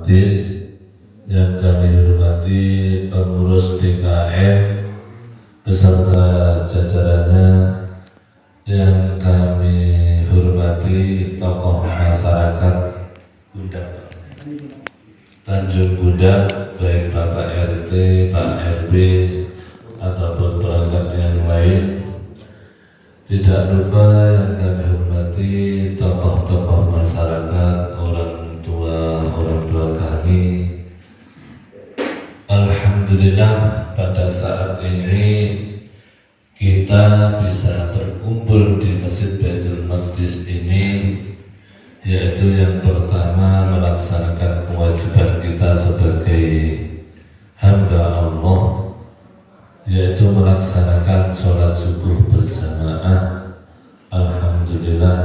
Maqdis, yang kami hormati pengurus DKM beserta jajarannya, yang kami hormati tokoh masyarakat Gundang Tanjung Gundang, baik Bapak RT, Pak RW ataupun perangkat yang lain. Tidak lupa yang kami hormati tokoh-tokoh masyarakat, orang tua kami. Alhamdulillah pada saat ini kita bisa berkumpul di Masjid Baitul Maqdis ini, yaitu yang pertama melaksanakan kewajiban kita sebagai hamba Allah, yaitu melaksanakan sholat subuh berjamaah. Alhamdulillah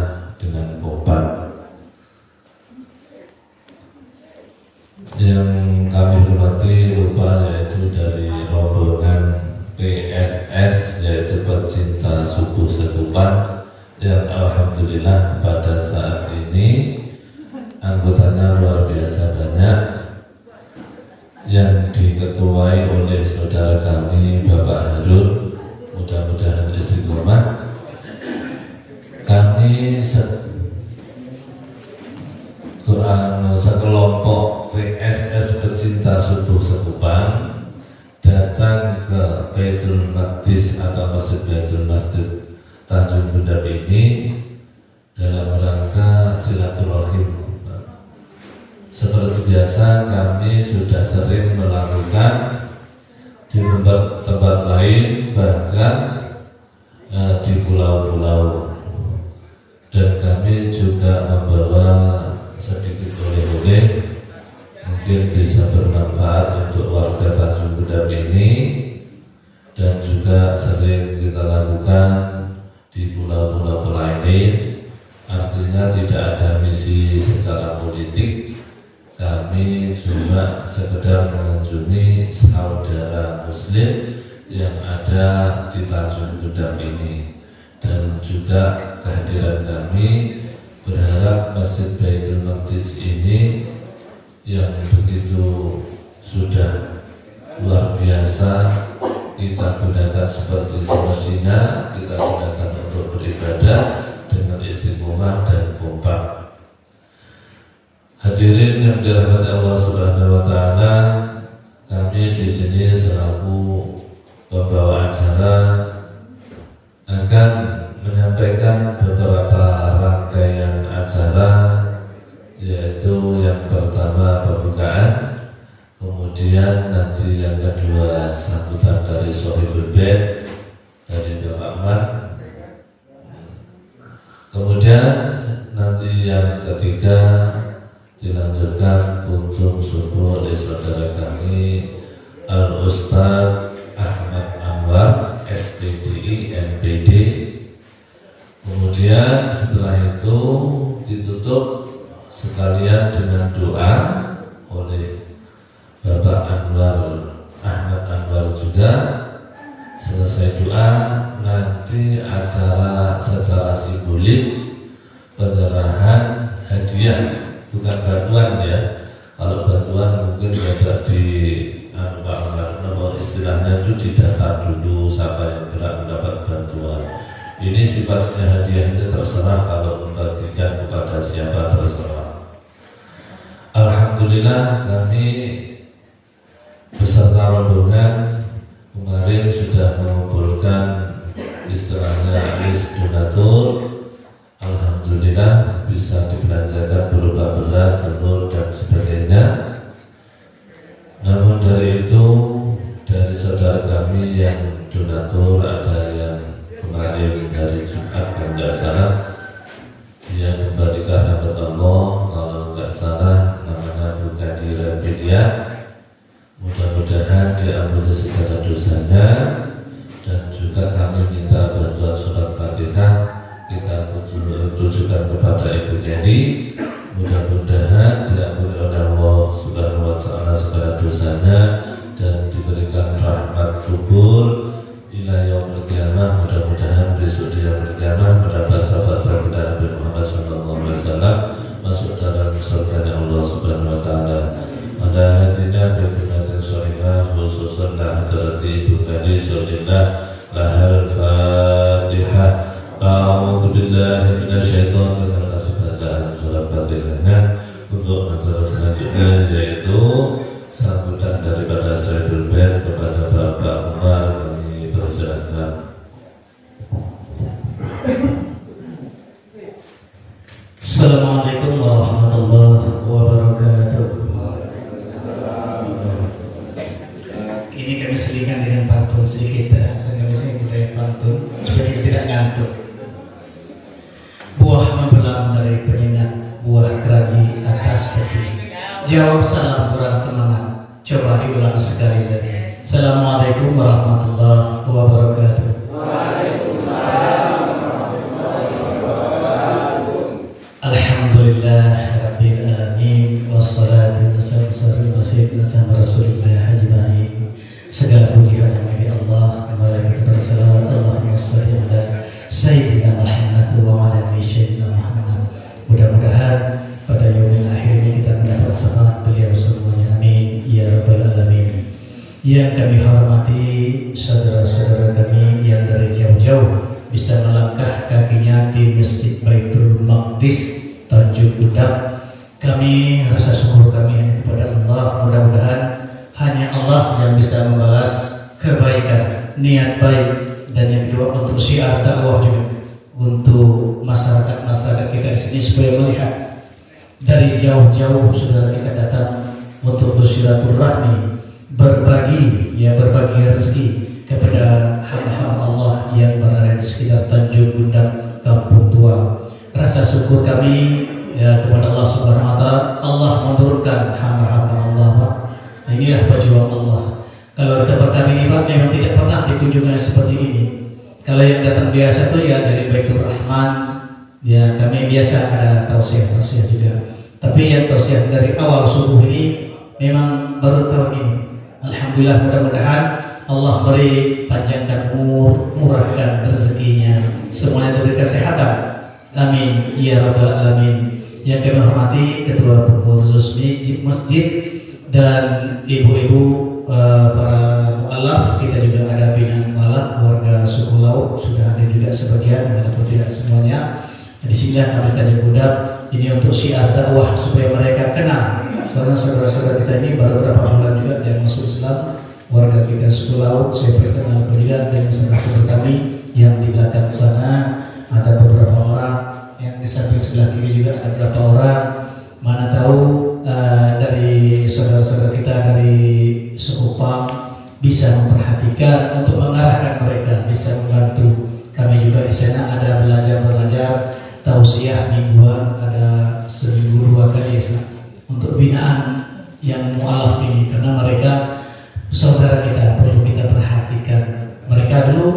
dengan kompak. Yang kami hormati lupa yaitu dari rombongan PSS, yaitu pecinta subuh sekupan, yang alhamdulillah pada saat ini anggotanya luar biasa banyak, yang diketuai oleh saudara kami Bapak Harun, mudah-mudahan istiqomah. Kami sekelompok PSS pecinta subuh sekupang datang ke Baitul Maqdis atau Masjid Baitul Masjid Tanjung Gundang ini dalam rangka silaturahim. Seperti biasa kami sudah sering melakukan di tempat lain, bahkan di pulau-pulau, dan kami juga membawa sedikit oleh-oleh, mungkin bisa bermanfaat untuk warga Tanjung Gundang ini, dan juga sering kita lakukan di pulau-pulau lain. Artinya tidak ada misi secara politik, kami cuma sekedar mengunjungi saudara muslim yang ada di Tanjung Gundang ini. Dan juga kehadiran kami berharap Masjid Baitul Maqdis ini yang begitu sudah luar biasa kita gunakan seperti semestinya, kita gunakan untuk beribadah dengan istiqomah dan kompak. Hadirin yang dirahmati Allah Subhanahu wa taala, kami di sini selaku pembawa acara akan menyampaikan beberapa rangkaian acara, yaitu yang pertama pembukaan, kemudian nanti yang kedua sambutan dari Sohibul Bait dari Bapak Ahmad, kemudian nanti yang ketiga dilanjutkan kunjung subuh oleh saudara kami Al-Ustaz Ahmad Anwar SPDI MPD. Kemudian setelah itu ditutup sekalian dengan doa oleh Bapak Ahmad Anwar juga. Selesai doa, nanti acara secara simbolis penyerahan hadiah, bukan bantuan ya. Kalau bantuan mungkin ada di istilahnya itu didata dulu siapa yang berhak mendapat bantuan. Ini sifatnya hadiah, ini terserah, kalau membagikan kepada siapa terserah. Alhamdulillah kami beserta rombongan kemarin sudah mengumpulkan istilahnya list donatur. Alhamdulillah bisa dibelanjakan berupa beras, telur dan sebagainya. Namun dari itu, dari saudara kami yang donatur, ada yang kemarin dari Jumat kalau nggak salah, dia kembali ke rahmat Allah, kalau nggak salah namanya Bu Kadira Media. Mudah-mudahan diampuni segala dosanya, dan juga kami minta bantuan surat Fatihah kita tujukan kepada Ibu Kenny. Mudah-mudahan diampuni oleh Allah Subhanahu wa taala segala dosanya dan diberikan rahmat kubur ila yaumil qiyamah. Mudah-mudahan besok di yaumil qiyamah mendapat sahabat baginda Nabi Muhammad sallallahu alaihi wasallam masuk dalam surga Allah Subhanahu wa taala. seperti Ibu Kadi Solinah lahal Fatihah. A'udzu billahi minasyaitonir rajim. Kasih bacaan surat Fatihahnya untuk acara selanjutnya, yaitu sambutan daripada Sayyidul Bait kepada Bapak Umar. Kami persilakan. Assalamualaikum warahmatullahi wabarakatuh. Ini kami selingan dengan pantun sedikit. Kami sini kita pantun supaya kita tidak ngantuk. Buah membelam dari penyengat, buah keraji atas peti. Jawab salam kurang semangat, coba diulang sekali lagi. Assalamualaikum warahmatullahi wabarakatuh. Alhamdulillah Rabbil Alamin. Wassalatu wassalamu ala sayyidina Rasulillah ajma'in. Segala puji hanya bagi Allah. Mari kita bersalawat Allahumma shalli ala sayyidina Muhammad wa ala ali sayyidina Muhammad. Mudah-mudahan pada yaumil akhir ini kita mendapat syafaat beliau semuanya. Amin ya rabbal alamin. Yang kami hormati saudara-saudara kami yang dari jauh-jauh bisa melangkah kakinya di Masjid Baitul Maqdis Tanjung Gudang. Kami rasa syukur kami hanya kepada Allah. Mudah-mudahan hanya Allah yang bisa membalas kebaikan, niat baik, dan yang kedua untuk syiar dakwah juga untuk masyarakat kita di sini supaya melihat dari jauh-jauh saudara kita datang untuk bersilaturahmi, berbagi rezeki kepada hamba-hamba Allah yang berada di sekitar Tanjung Gudang Kampung Tua. Rasa syukur kami kepada Allah Subhanahu wa taala. Allah menurunkan hamba-hamba Allah, Pak. Inilah pejuang Allah. Kalau di tempat kami ini, Pak, memang tidak pernah dikunjungi seperti ini. Kalau yang datang biasa tuh ya dari Baitur Rahman, ya kami biasa ada tausiah juga. Tapi yang tausiah dari awal subuh ini memang baru tahun ini. Alhamdulillah, mudah-mudahan Allah beri panjangkan umur, murahkan rezekinya, semuanya diberi kesehatan. Amin ya rabbal alamin. Yang kami hormati ketua pengurus masjid dan ibu-ibu para mualaf, kita juga ada binaan mualaf warga suku Laut, sudah ada juga sebagian walaupun tidak semuanya. Di sinilah kami tadi budak ini untuk syiar dakwah supaya mereka kenal. Soalnya saudara-saudara kita ini baru beberapa bulan juga yang masuk Islam, warga kita suku Laut. Saya perkenalkan juga dengan saudara-saudara kami yang di belakang sana ada beberapa orang, yang di samping sebelah kiri juga ada beberapa orang. Mana tahu dari saudara-saudara kita dari suku Pang bisa memperhatikan untuk mengarahkan mereka, bisa membantu. Kami juga di sana ada belajar tausiah mingguan, ada seminggu 2 kali ya, untuk binaan yang mualaf ini, karena mereka saudara kita, perlu kita perhatikan. Mereka dulu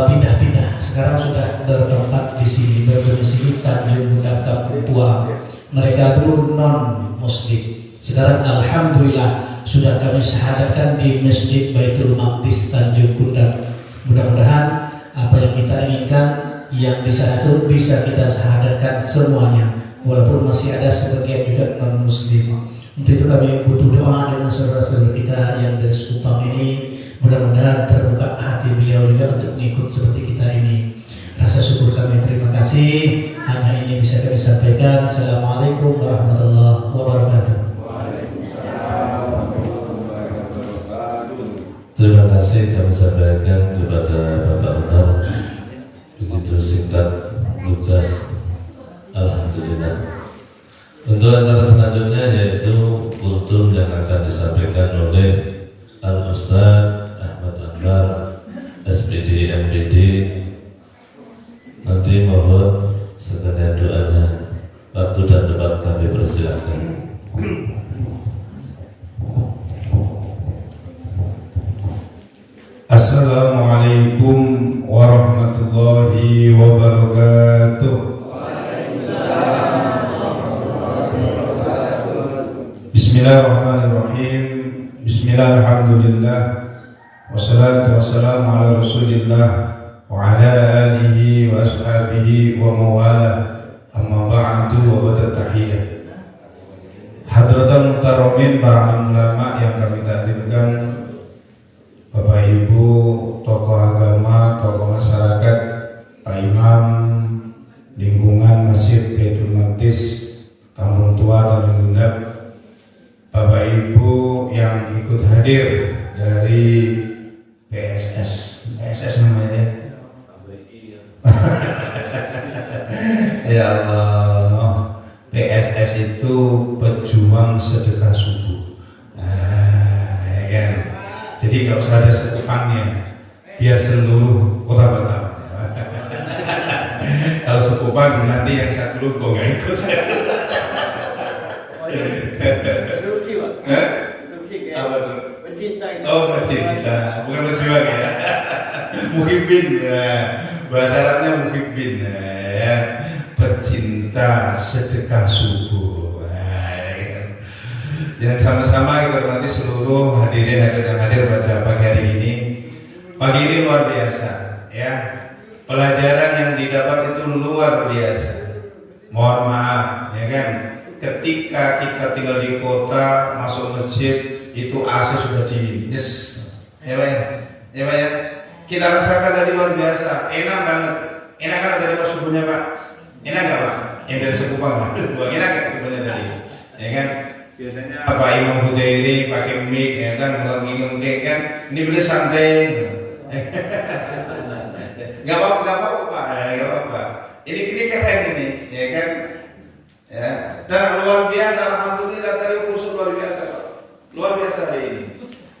pindah-pindah, sekarang sudah bertempat di sini, berdomisili Tanjung Gudang Kampung Tua. Mereka dulu non muslim, sekarang alhamdulillah sudah kami syahadatkan di Masjid Baitul Maqdis Tanjung Gudang. Mudah-mudahan apa yang kita inginkan yang di sana itu bisa kita syahadatkan semuanya, walaupun masih ada sebagian juga non muslim. Untuk itu kami butuh doa dengan saudara-saudara kita yang dari suku Pang ini. Mudah-mudahan terbuka hati beliau juga untuk mengikut seperti kita ini. Rasa syukur kami, terima kasih. Hanya ini bisa kami sampaikan. Assalamualaikum warahmatullahi wabarakatuh. Terima kasih kami sampaikan kepada Bapak Umar. Begitu singkat, lugas. Alhamdulillah. Untuk acara selanjutnya yaitu kultum yang akan disampaikan oleh Al-Ustaz Ahmad Akbar, SPD MPD. Nanti mohon sekalian doanya. Waktu dan tempat kami persilakan. Assalamualaikum warahmatullahi wabarakatuh. Bismillahirrahmanirrahim. Bismillahirrahmanirrahim. Wassalatu wassalamu ala Rasulillah wa ala alihi wa ashabihi wa mawala. Amma ba'du wa ba'da tahiyah. Hadratan mutaramin para ulama yang kami takdirkan, Bapak lingkungan Masjid Baitul Maqdis Kampung Tua dan Lundap, Bapak Ibu yang ikut hadir dari PSS namanya ya. Ya Allah, PSS itu pejuang sedekah subuh. Nah, ya kan. Jadi nggak usah ada sekupannya, biar seluruh kota Batam. Kalau sekupan nanti yang satu kok nggak ikut saya. Apa tuh? Pencinta itu. Oh, pencinta, bukan pejuang ya. Muhibbin, bahasa Arabnya muhibbin, ya. Pecinta sedekah subuh. Dan sama-sama kita hormati seluruh hadirin yang hadir pada pagi hari ini. Pagi ini luar biasa, ya. Pelajaran yang didapat itu luar biasa. Mohon maaf, ya kan. Ketika kita tinggal di kota, masuk masjid itu AC sudah dingin, ya Pak ya, Pak ya. Kita rasakan tadi luar biasa, enak banget. Enak kan dari pas subuhnya Pak? Enak nggak Pak? Yang dari Sekupang Pak? Enak nggak sebenarnya tadi? Ya kan? Biasanya Pak Imam Hudairi pakai mic, ya kan? Melengking-lengking kan? Ini beli santai. Nggak apa-apa Pak, nggak apa-apa. Ini keren ini, ya kan? Ya, dan luar biasa, alhamdulillah tadi khusus luar biasa Pak. Luar biasa hari ini.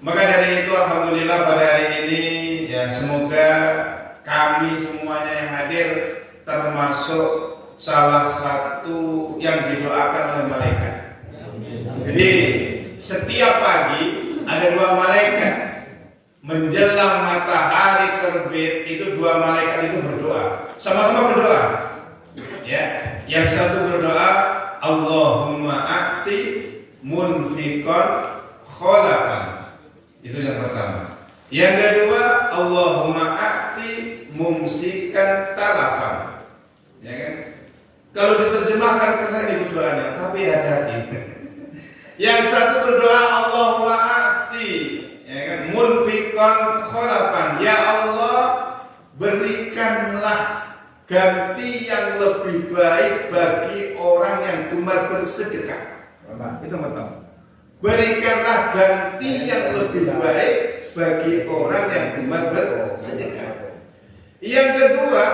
Maka dari itu alhamdulillah pada hari ini ya semoga kami semuanya yang hadir termasuk salah satu yang didoakan oleh malaikat. Jadi setiap pagi ada dua malaikat menjelang matahari terbit itu dua malaikat itu berdoa, sama-sama berdoa. Ya, yang satu berdoa Allahumma a'ti munfiqan kholafan. Itu yang pertama. Yang kedua Allahumma a'ti mumsikan talafan. Ya kan? Kalau diterjemahkan keren itu doanya, tapi hati-hati. Yang satu berdoa Allahumma a'ti, ya kan? Munfiqan kholafan. Ya Allah, berikanlah ganti yang lebih baik bagi orang yang gemar bersedekah. Itu pertama. Berikanlah ganti yang lebih baik bagi orang yang gemar bersedekah. Yang kedua,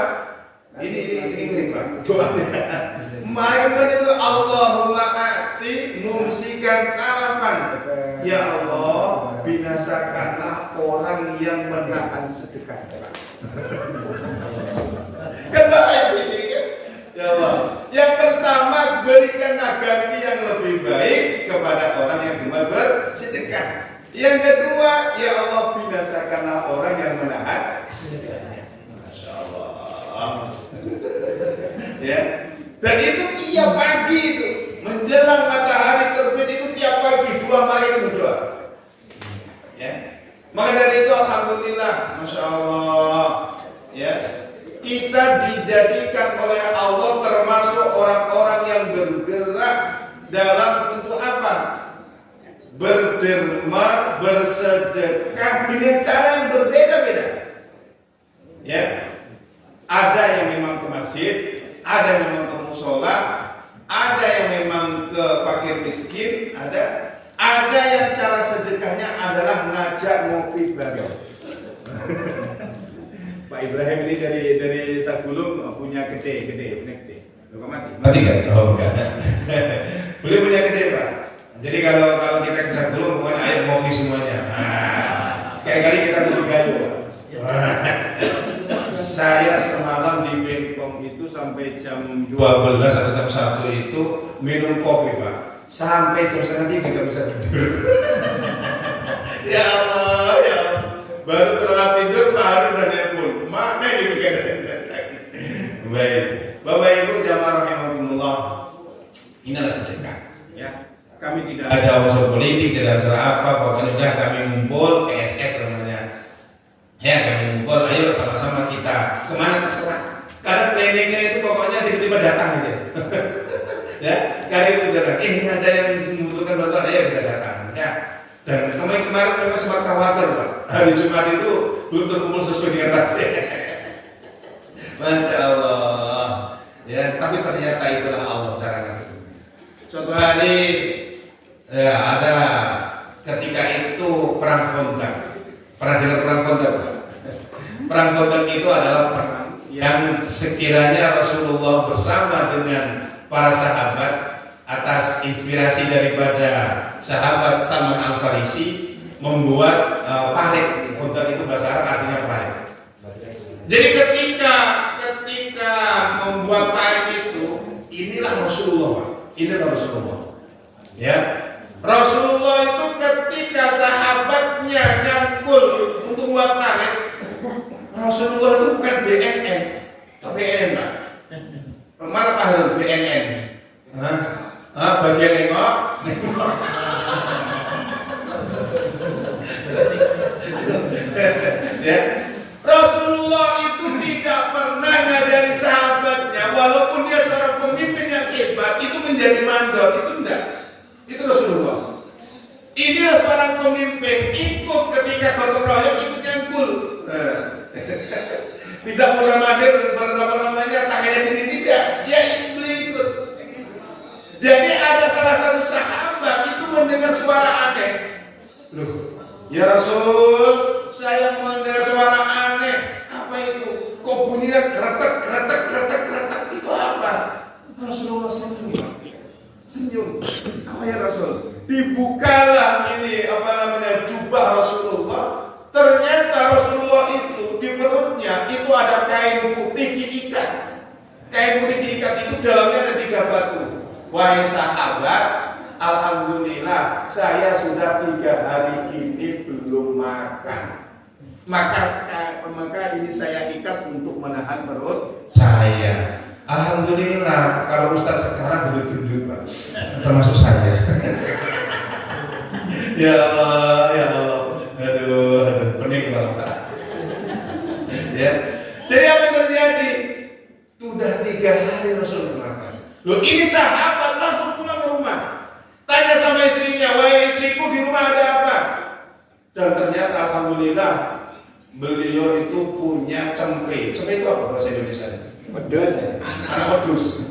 ini Pak, doanya. Mereka itu Allahumma a'ti mumsikan talafan. Ya Allah, binasakanlah orang yang menahan sedekah. Kan baik ini kan? Ya Allah. Yang pertama berikanlah ganti yang lebih baik kepada orang yang gemar bersedekah. Yang kedua, ya Allah binasakanlah orang yang menahan sedekahnya. Masya Allah. Ya. Dan itu tiap pagi itu menjelang matahari terbit itu tiap pagi dua malaikat berdoa. Ya. Maka dari itu alhamdulillah, masya Allah. Ya. Kita dijadikan oleh Allah termasuk orang-orang yang bergerak dalam bentuk apa? Berderma, bersedekah dengan cara yang berbeda-beda. Ya, ada yang memang ke masjid, ada yang memang ke musola, ada yang memang ke fakir miskin, ada yang cara sedekahnya adalah ngajak ngopi bareng. Pak Ibrahim ini dari Sagulung punya gede. Lo mati kan? Oh enggak. Beliau punya gede Pak. Jadi kalau kita ke Sagulung pokoknya ayo ngopi semuanya. Sekali-kali kita ngopi gayo. Saya semalam di Bengkong itu sampai jam 12 atau jam 1 itu minum kopi Pak. Sampai jam 2:30 nggak bisa tidur. Ya Allah, ya Allah. Baru telah tidur Pak Harun udah nelpon. Mana ini bikin? Baik, Bapak Ibu jamaah rahimakumullah. Inilah sedekah. Ya, kami tidak ada unsur politik, tidak ada apa. Pokoknya udah kami ngumpul PSS namanya. Ya, kami ngumpul. Ayo sama-sama kita kemana terserah. Kadang planningnya itu pokoknya tiba-tiba datang aja. Ya, kali itu datang. Ini ada yang membutuhkan bantuan, ayo kita datang. Ya. Dan kemarin memang sempat khawatir Pak. Hari Jumat itu belum terkumpul sesuai dengan target. Masya Allah. Ya, tapi ternyata itulah Allah cara ngatur. Suatu hari ya, ada ketika itu perang Khandaq. Pernah dengar perang Khandaq? Perang Khandaq itu adalah perang yang sekiranya Rasulullah bersama dengan para sahabat atas inspirasi daripada sahabat Salman Al-Farisi membuat parit. Khandaq itu bahasa Arab artinya parit. Jadi ketika membuat parit itu, inilah Rasulullah. Inilah Rasulullah. Ya. Rasulullah itu ketika sahabatnya nyangkul untuk buat parit, Rasulullah itu bukan BNN, tapi BNN. Mana Pak Harun BNN? Bagian nengok. Ya. Rasulullah itu tidak pernah ngajari sahabatnya, walaupun dia seorang pemimpin yang hebat, itu menjadi mandor, itu enggak. Itu Rasulullah. Inilah seorang pemimpin, ikut ketika gotong royong, ikut nyangkul. Tidak namanya tangannya ini tidak, dia ikut. Jadi ada salah satu sahabat itu mendengar suara aneh. Loh, ya Rasul, saya mendengar suara aneh. Apa itu? Kok bunyinya kretek. Itu apa? Rasulullah senyum. Apa ya Rasul? Dibukalah ini jubah Rasulullah. Ternyata Rasulullah itu di perutnya itu ada kain putih diikat. Kain putih diikat itu dalamnya ada 3 batu. Wahai sahabat, alhamdulillah saya sudah 3 hari ini belum makan. Maka ini saya ikat untuk menahan perut saya. Alhamdulillah, kalau Ustaz sekarang belum tunjuk Pak, termasuk saya. Ya Allah, aduh, pening banget. Ya, jadi apa yang terjadi? Sudah 3 hari Rasul makan. Loh, ini sahabat langsung pulang ke rumah. Tanya sama istrinya, wahai istriku di rumah ada apa? Dan ternyata alhamdulillah beliau itu punya cempe. Cempe itu apa bahasa Indonesia? Wedus. Anak wedus.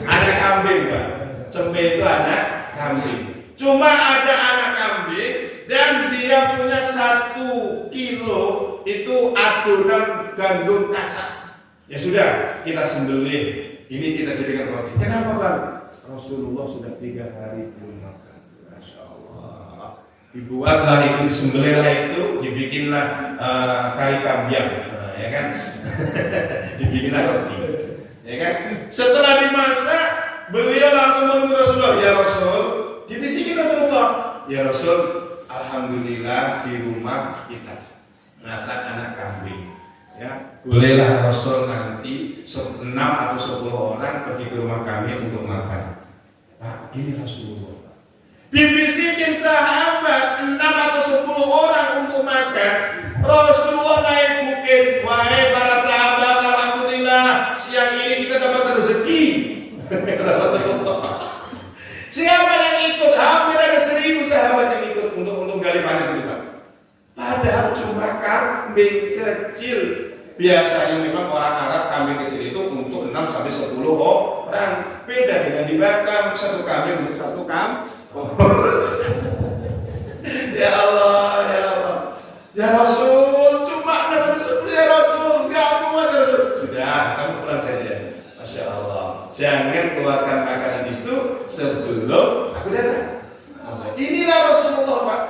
Anak kambing, Pak. Cempe itu anak kambing. Cuma ada anak kambing dan dia punya 1 kilo itu adonan gandum kasar. Ya sudah, kita sembelih. Ini kita jadikan roti. Kenapa, Bang? Rasulullah sudah 3 hari belum makan. Masya Allah. Dibuatlah itu, disembelihlah itu, dibikinlah kari kambiang, ya kan? Dibikinlah roti, ya kan? Setelah dimasak, beliau langsung menemui Rasulullah. Ya Rasul, dibisikin Rasulullah. Ya Rasul, alhamdulillah di rumah kita masak anak kambing. Ya, bolehlah Rasul nanti 6 atau 10 orang pergi ke rumah kami untuk makan. Nah, ini Rasulullah. Dibisikin sahabat 6 atau 10 orang untuk makan. Rasulullah naik bukit. Wahai para sahabat, alhamdulillah siang ini kita dapat rezeki. Siapa yang ikut? Hampir ada 1000 sahabat yang ikut untuk gali panen itu, Pak. Padahal cuma kambing kecil. Biasanya memang orang Arab kambing kecil itu untuk 6 sampai 10 orang. Beda dengan di Batam, 1 kambing untuk 1 kampung. Ya Allah, ya Allah. Ya Rasul, cuma dapat 10 ya Rasul, enggak muat ya Rasul. Sudah, kamu pulang saja. Masya Allah. Jangan keluarkan makanan itu sebelum aku datang. Inilah Rasulullah, Pak.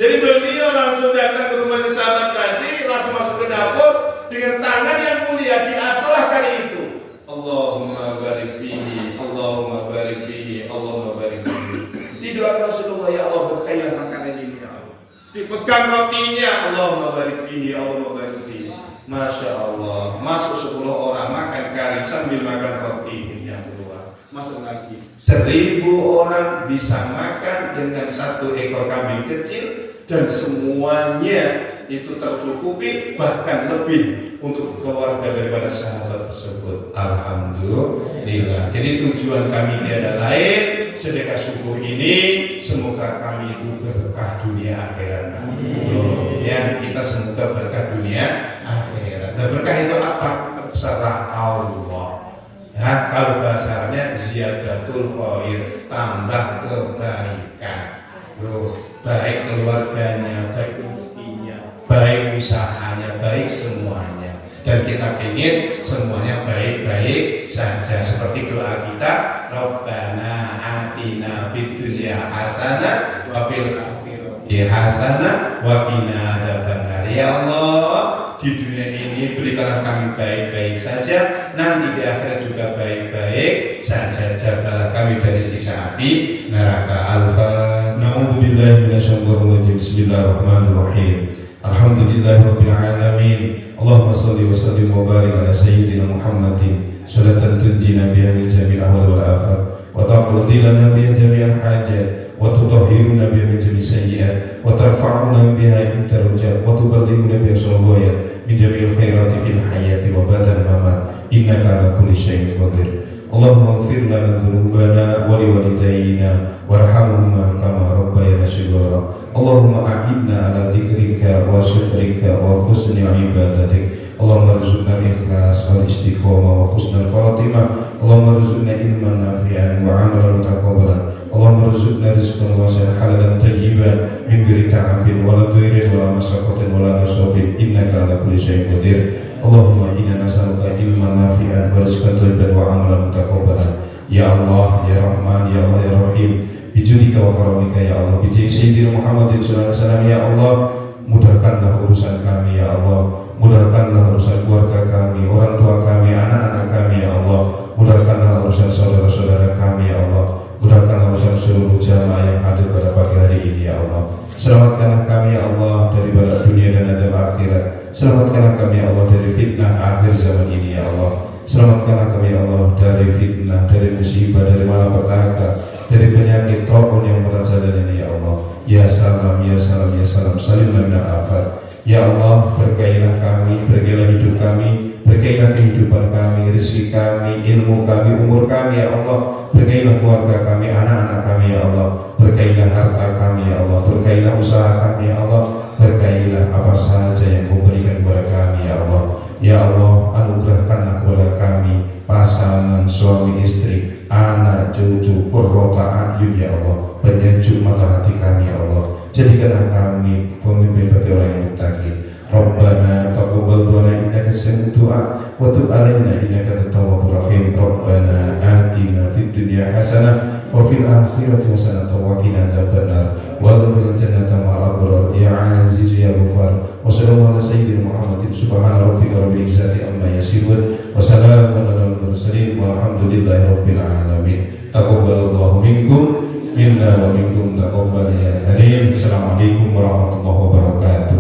Jadi beliau langsung datang ke rumahnya sahabat tadi, langsung masuk ke dapur dengan tangan yang mulia diapalah kali itu. Allahumma barik fihi, Allahumma barik fihi, Allahumma barik fihi. Didoakan Rasulullah, ya Allah berkailah makanan ini ya Allah. Dipegang rotinya, Allahumma barik fihi, Allahumma barik fihi. Masya Allah, masuk 10 orang makan kari sambil makan roti yang keluar. Masuk lagi 1000 orang bisa makan dengan 1 ekor kambing kecil dan semuanya itu tercukupi, bahkan lebih untuk keluarga daripada sahabat tersebut. Alhamdulillah. Jadi tujuan kami tiada lain, sedekah syukur ini semoga kami itu berkah dunia akhirat. Ya, kita semoga berkah dunia akhirat. Dan berkah itu apa? Terserah Allah. Ya, sehat. Kalau bahasanya ziyadatul khair, tambah kebaikan. Baik keluarganya, baik rezekinya, baik usahanya, baik semuanya. Dan kita ingin semuanya baik-baik saja. Seperti doa kita, Rabbana atina fid dunya hasanah wa fil akhirati hasanah wa qina adzabannar. Ya Allah, di dunia ini berikanlah kami baik-baik saja, nanti di akhirat juga baik-baik saja. Jagalah kami dari siksa api neraka. Al-Fatihah. Na'udzubillahi minasyaitonir rajim. Bismillahirrahmanirrahim. Alhamdulillahirabbil alamin. Allahumma shalli wa sallim wa barik ala sayyidina Muhammadin salatan tunjina biha min jami'il ahwal wal afat wa taqdi lana biha jami'al hajat wa tutahhiruna biha min jami'is sayyi'at wa tarfa'una biha inda rujat wa tuballighuna biha salawat min jami'il khairati fil hayati wa ba'dal mamat innaka ala kulli syai'in qadir. Allahumma ighfir lana dhunubana wa liwalidayna warhamhuma kama rabbayana shighara. Allahumma a'inna ala dzikrika wa syukrika wa husni ibadatik. Allahumma rzuqna al-ikhlas wal istiqamah wa husnal khatimah. Allahumma rzuqna ilman nafi'an wa 'amalan mutaqabbalan. Allahumma rzuqna rizqan wasi'an halalan tayyiban min ghairi ta'abin wa la dhairin wa la masaqatin wa la nasabin innaka ala kulli syai'in qadir. Allahumma inna nas'aluka ilman nafi'an wa rizqan thayyiban wa 'amalan mutaqabbalan. Ya Allah, ya Rahman, ya Allah, ya Rahim, bijudika wa karamika ya Allah, bijih Sayyidina Muhammadin sallallahu alaihi wasallam ya Allah, mudahkanlah urusan kami ya Allah, mudahkanlah urusan keluarga kami, orang tua kami, anak-anak kami ya Allah, mudahkanlah urusan saudara-saudara kami ya Allah, mudahkanlah urusan seluruh jamaah yang hadir pada pagi hari ini ya Allah. Selamatkanlah kami ya Allah dari balak dunia dan adab akhirat. Selamatkanlah kami ya Allah dari fitnah akhir zaman ini ya Allah. Selamatkanlah kami ya Allah dari fitnah, dari musibah, dari malapetaka, dari penyakit taun yang merajalela ini ya Allah. Ya salam, ya salam, ya salam, salimna minal afat. Ya Allah, berkailah kami, berkailah hidup kami, berkailah kehidupan kami, rezeki kami, ilmu kami, umur kami ya Allah. Berkailah keluarga kami, anak-anak kami ya Allah. Berkailah harta kami ya Allah, berkailah usaha kami ya Allah. Berkailah apa saja yang Kau berikan kepada kami ya Allah. Ya Allah, anugerahkanlah kepada kami pasangan suami istri, anak cucu, qurrata a'yun ya Allah, penyejuk mata hati kami ya Allah. Jadikanlah kami pemimpin bagi orang yang muttaqin. Rabbana taqabbal du'a innaka sami'ud du'a wa tub 'alaina innaka at-tawwabur rahim. Rabbana atina fid dunya hasanah wa fil akhirati hasanah wa qina adzabannar. Wadkhilna jannata ma'al abrar ya 'aziz ya ghafar. Wa sallallahu ala sayyidina Muhammadin subhana rabbika rabbil izzati amma yasifun wa salamun alal mursalin walhamdulillahi rabbil alamin. Taqabbalallahu minkum minna wa minkum taqabbal ya karim. Assalamualaikum warahmatullahi wabarakatuh.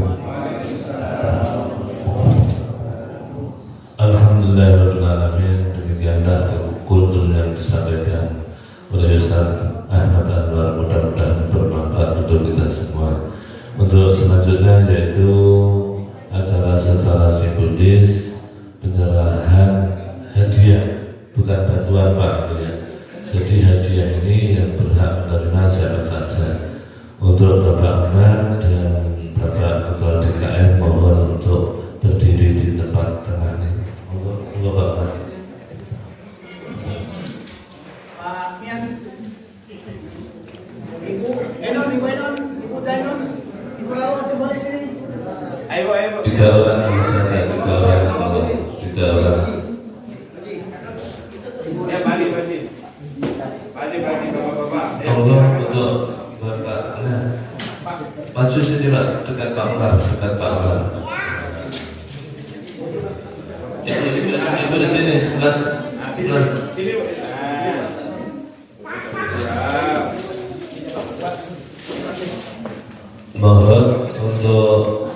Alhamdulillahirrahmanirrahim. Demikianlah kultur yang disampaikan oleh Ustaz Ahmad Anwar, mudah-mudahan bermanfaat untuk kita semua. Untuk selanjutnya yaitu acara secara simbolis penyerahan hadiah, bukan bantuan Pak ya. Jadi hadiah ini yang berhak menerima siapa saja. Untuk Bapak Ahmad dan Bapak Ketua DKM mohon untuk berdiri di tempat tengah ini. Monggo Pak Ahmad. Pak Mian, Ibu Enon, Ibu Zainon, Ibu Laura boleh sini. Ayo. 3 orang saja, 3 orang. Ya, Bali, Bapak. Monggo untuk Bapak. Maju sini Pak, dekat Pak Umar, Ibu di sini sebelah. Sini. Mohon untuk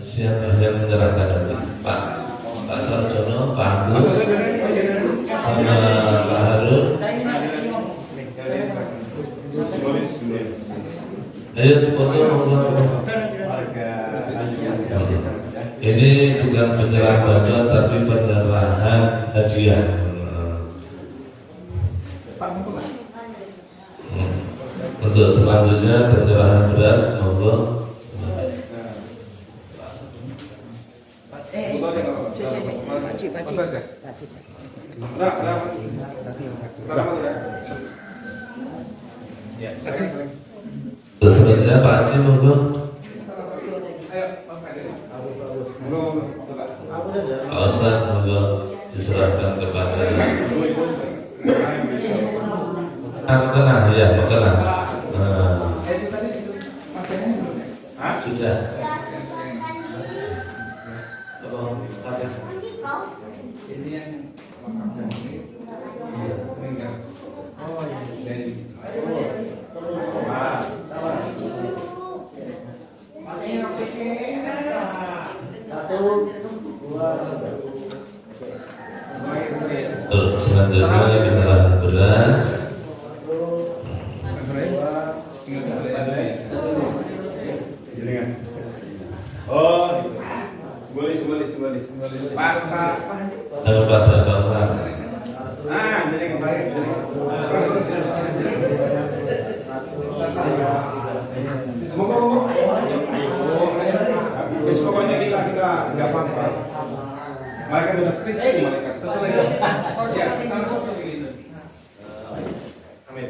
siapa yang menyerahkan nanti Pak Sarjono, Pak Agus, sama Pak Harun. Ayo foto monggo. Ini bukan penyerahan bantuan tapi penyerahan hadiah. Untuk selanjutnya penyerahan beras monggo. Pak. Ya. Terus selanjutnya Pak Haji monggo. Pak Ustaz monggo diserahkan kepada tengah ya, tengah. Sudah. Ini yang meninggal. Oh iya. Dari selanjutnya penyerahan beras. Oh, boleh. Pak. Pada Bapak. Jadi kemarin. Semoga Terus pokoknya kita nggak apa-apa. Mereka sudah cerita mereka. Amin.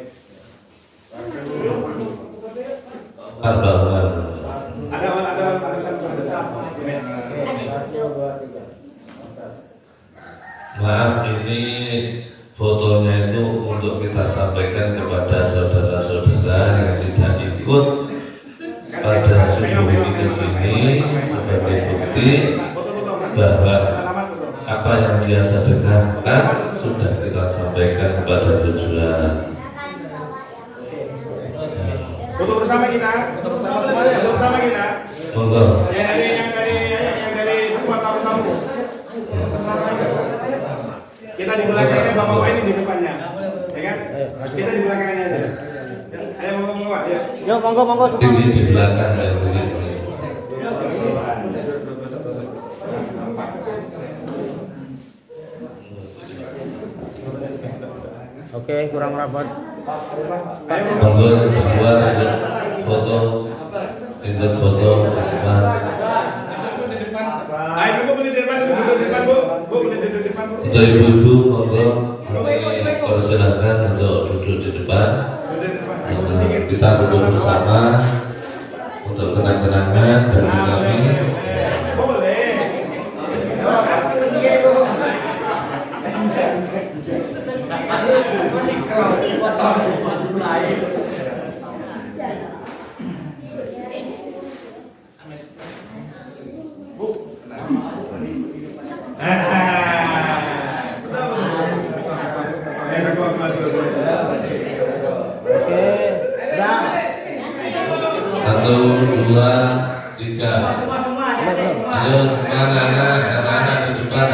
Ada. Maaf, ini fotonya itu untuk kita sampaikan kepada saudara-saudara yang tidak ikut pada subuh ini ke sini sebagai bukti bahwa apa yang dia sedekahkan sudah kita sampaikan kepada tujuan. Foto bersama kita. Monggo. Yang dari semua tamu-tamu. Kita di belakangnya, bapak-bapak ini di depannya, ya kan? Kita di belakangnya aja. Ayo monggo Pak, ya. Yuk, monggo. Ini di belakang ya, ini. Oke, kurang rapat. Monggo yang kedua foto, ikut foto depan. Ayo Bu, boleh di depan, duduk di depan Bu. Bu boleh duduk di depan Bu. Untuk ibu-ibu monggo kami persilahkan untuk duduk di depan. Kita duduk bersama untuk kenang-kenangan bagi kami. Boleh. Satu, dua, tiga. Ayo sekarang anak-anak di depan,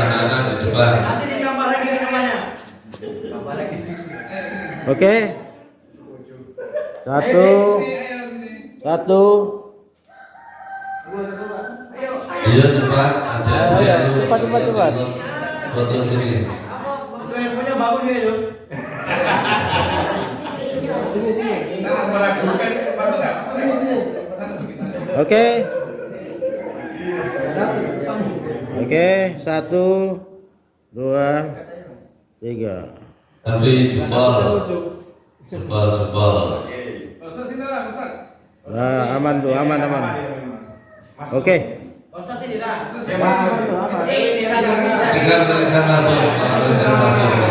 Oke. Satu. Iya cepat, Cepat. Foto sini. Oke, 1, 2, 3. Tapi jempol. Ustaz sini lah, Ustaz. Nah, aman. Oke. Mereka masuk.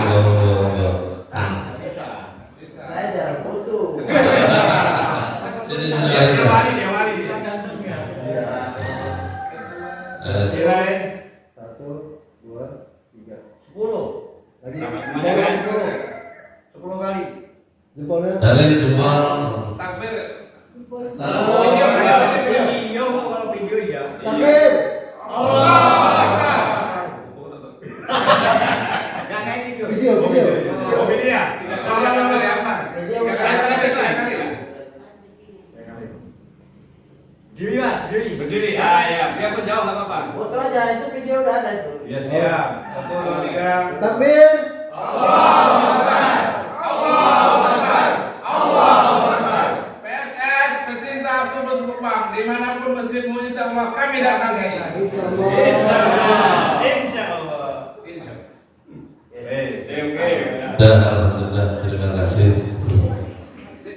Monggo. Saya jarang foto. Sini. Dia wali dia. Sirai. 1, 2, 3. 10. Lagi. 10 kali. Jempolnya. Dari jempol. Takbir. Video ya. Takbir. Allah Akbar. Enggak kayak video. Video ya. Kalau ya apa? Berdiri. Ya. Biar pun jauh enggak apa-apa. Foto aja, itu video udah ada itu. Ya siap. 1, 2, 3. Takbir. PSS pecinta Sumber Sekupang dimanapun masjidmu insya Allah kami datangi. Insya Allah. Insya Allah. Oke. Dan alhamdulillah. Alhamdulillah, terima kasih